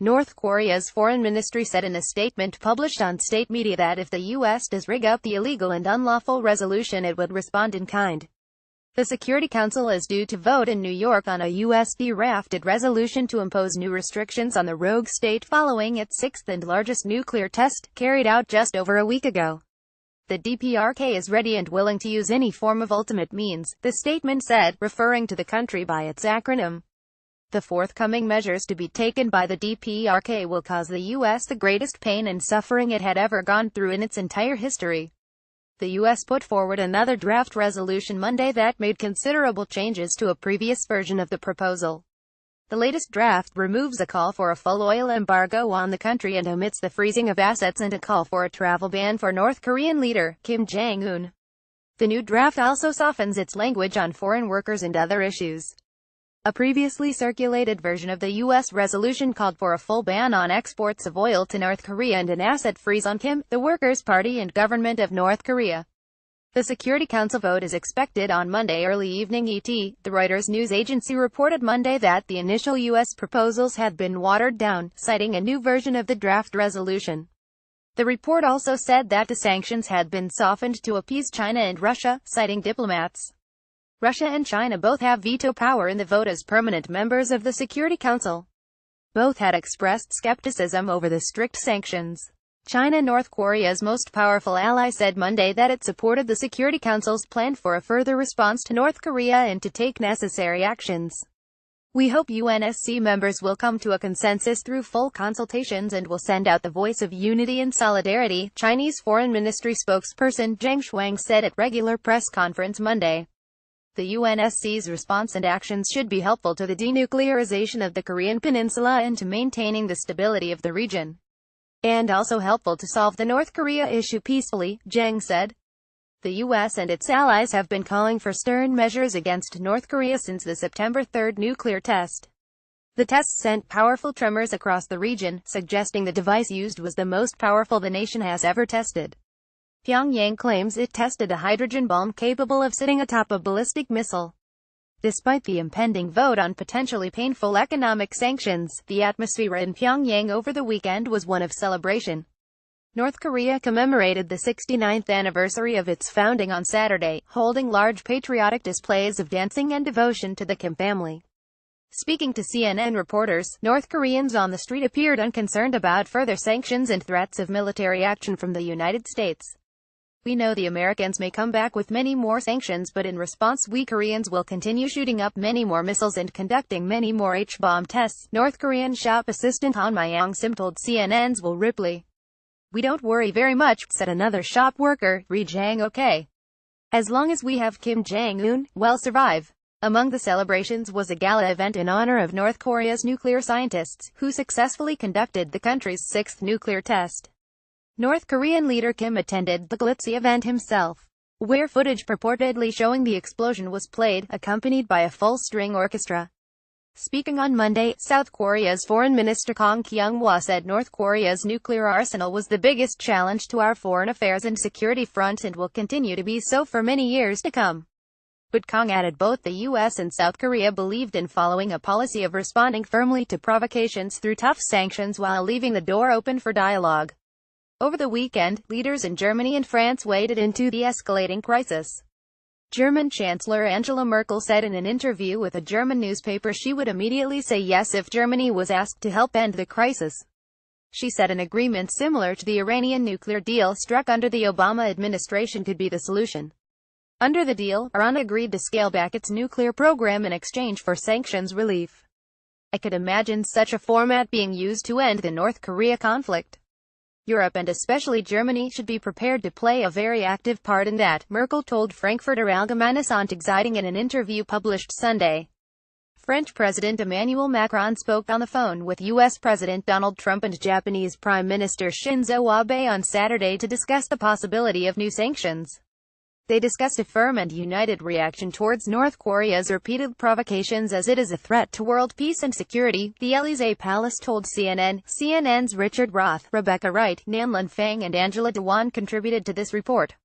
North Korea's foreign ministry said in a statement published on state media that if the U.S. does rig up the illegal and unlawful resolution, it would respond in kind. The Security Council is due to vote in New York on a U.S.-drafted resolution to impose new restrictions on the rogue state following its sixth and largest nuclear test, carried out just over a week ago. The DPRK is ready and willing to use any form of ultimate means, the statement said, referring to the country by its acronym. The forthcoming measures to be taken by the DPRK will cause the U.S. the greatest pain and suffering it had ever gone through in its entire history. The U.S. put forward another draft resolution Monday that made considerable changes to a previous version of the proposal. The latest draft removes a call for a full oil embargo on the country and omits the freezing of assets and a call for a travel ban for North Korean leader Kim Jong-un. The new draft also softens its language on foreign workers and other issues. A previously circulated version of the U.S. resolution called for a full ban on exports of oil to North Korea and an asset freeze on Kim, the Workers' Party and government of North Korea. The Security Council vote is expected on Monday early evening ET. The Reuters news agency reported Monday that the initial U.S. proposals had been watered down, citing a new version of the draft resolution. The report also said that the sanctions had been softened to appease China and Russia, citing diplomats. Russia and China both have veto power in the vote as permanent members of the Security Council. Both had expressed skepticism over the strict sanctions. China, North Korea's most powerful ally, said Monday that it supported the Security Council's plan for a further response to North Korea and to take necessary actions. We hope UNSC members will come to a consensus through full consultations and will send out the voice of unity and solidarity, Chinese Foreign Ministry spokesperson Zhang Shuang said at regular press conference Monday. The UNSC's response and actions should be helpful to the denuclearization of the Korean Peninsula and to maintaining the stability of the region. And also helpful to solve the North Korea issue peacefully, Zhang said. The U.S. and its allies have been calling for stern measures against North Korea since the September 3 nuclear test. The test sent powerful tremors across the region, suggesting the device used was the most powerful the nation has ever tested. Pyongyang claims it tested a hydrogen bomb capable of sitting atop a ballistic missile. Despite the impending vote on potentially painful economic sanctions, the atmosphere in Pyongyang over the weekend was one of celebration. North Korea commemorated the 69th anniversary of its founding on Saturday, holding large patriotic displays of dancing and devotion to the Kim family. Speaking to CNN reporters, North Koreans on the street appeared unconcerned about further sanctions and threats of military action from the United States. We know the Americans may come back with many more sanctions, but in response we Koreans will continue shooting up many more missiles and conducting many more H-bomb tests, North Korean shop assistant Han Myong-sim told CNN's Will Ripley. We don't worry very much, said another shop worker, Ri Jang okay. As long as we have Kim Jong-un, we'll survive. Among the celebrations was a gala event in honor of North Korea's nuclear scientists, who successfully conducted the country's sixth nuclear test. North Korean leader Kim attended the glitzy event himself, where footage purportedly showing the explosion was played, accompanied by a full-string orchestra. Speaking on Monday, South Korea's Foreign Minister Kang Kyung-hwa said North Korea's nuclear arsenal was the biggest challenge to our foreign affairs and security front and will continue to be so for many years to come. But Kang added both the U.S. and South Korea believed in following a policy of responding firmly to provocations through tough sanctions while leaving the door open for dialogue. Over the weekend, leaders in Germany and France waded into the escalating crisis. German Chancellor Angela Merkel said in an interview with a German newspaper she would immediately say yes if Germany was asked to help end the crisis. She said an agreement similar to the Iranian nuclear deal struck under the Obama administration could be the solution. Under the deal, Iran agreed to scale back its nuclear program in exchange for sanctions relief. I could imagine such a format being used to end the North Korea conflict. Europe and especially Germany should be prepared to play a very active part in that, Merkel told Frankfurter Allgemeine Zeitung in an interview published Sunday. French President Emmanuel Macron spoke on the phone with U.S. President Donald Trump and Japanese Prime Minister Shinzo Abe on Saturday to discuss the possibility of new sanctions. They discussed a firm and united reaction towards North Korea's repeated provocations as it is a threat to world peace and security, the Élysée Palace told CNN. CNN's Richard Roth, Rebecca Wright, Nanlin Fang and Angela Dewan contributed to this report.